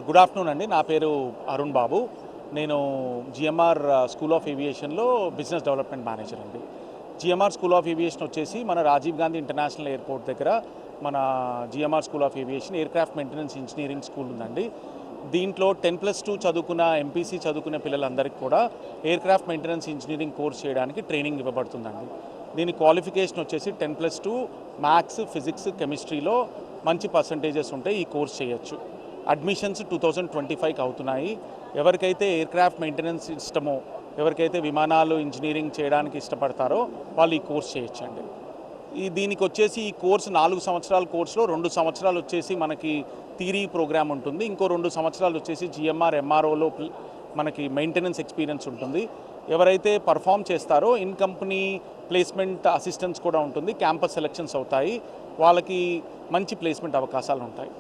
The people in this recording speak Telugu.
గుడ్ ఆఫ్టర్నూన్ అండి. నా పేరు అరుణ్ బాబు. నేను జిఎంఆర్ స్కూల్ ఆఫ్ ఏవియేషన్లో బిజినెస్ డెవలప్మెంట్ మేనేజర్ అండి. జిఎంఆర్ స్కూల్ ఆఫ్ ఏవియేషన్ వచ్చేసి మన రాజీవ్ గాంధీ ఇంటర్నేషనల్ ఎయిర్పోర్ట్ దగ్గర మన GMR school of aviation aircraft maintenance engineering school ఉందండి. దీంట్లో 10+2 చదువుకున్న ఎంపీసీ చదువుకునే పిల్లలందరికీ కూడా ఎయిర్క్రాఫ్ట్ మెయింటెనెన్స్ ఇంజనీరింగ్ కోర్స్ చేయడానికి ట్రైనింగ్ ఇవ్వబడుతుందండి. దీని క్వాలిఫికేషన్ వచ్చేసి 10+2 మ్యాథ్స్, ఫిజిక్స్, కెమిస్ట్రీలో మంచి పర్సంటేజెస్ ఉంటే ఈ కోర్స్ చేయొచ్చు. అడ్మిషన్స్ 2025కి అవుతున్నాయి. ఎవరికైతే ఎయిర్క్రాఫ్ట్ మెయింటెనెన్స్ ఇష్టమో, ఎవరికైతే విమానాలు ఇంజనీరింగ్ చేయడానికి ఇష్టపడతారో వాళ్ళు ఈ కోర్స్ చేయొచ్చండి. దీనికి వచ్చేసి ఈ కోర్సు 4 సంవత్సరాల కోర్సులో 2 సంవత్సరాలు వచ్చేసి మనకి థియరీ ప్రోగ్రామ్ ఉంటుంది. ఇంకో 2 సంవత్సరాలు వచ్చేసి జిఎంఆర్ ఎంఆర్ఓలో మనకి మెయింటెనెన్స్ ఎక్స్పీరియన్స్ ఉంటుంది. ఎవరైతే పర్ఫామ్ చేస్తారో ఇన్ కంపెనీ ప్లేస్మెంట్ అసిస్టెన్స్ కూడా ఉంటుంది. క్యాంపస్ సెలెక్షన్స్ అవుతాయి. వాళ్ళకి మంచి ప్లేస్మెంట్ అవకాశాలు ఉంటాయి.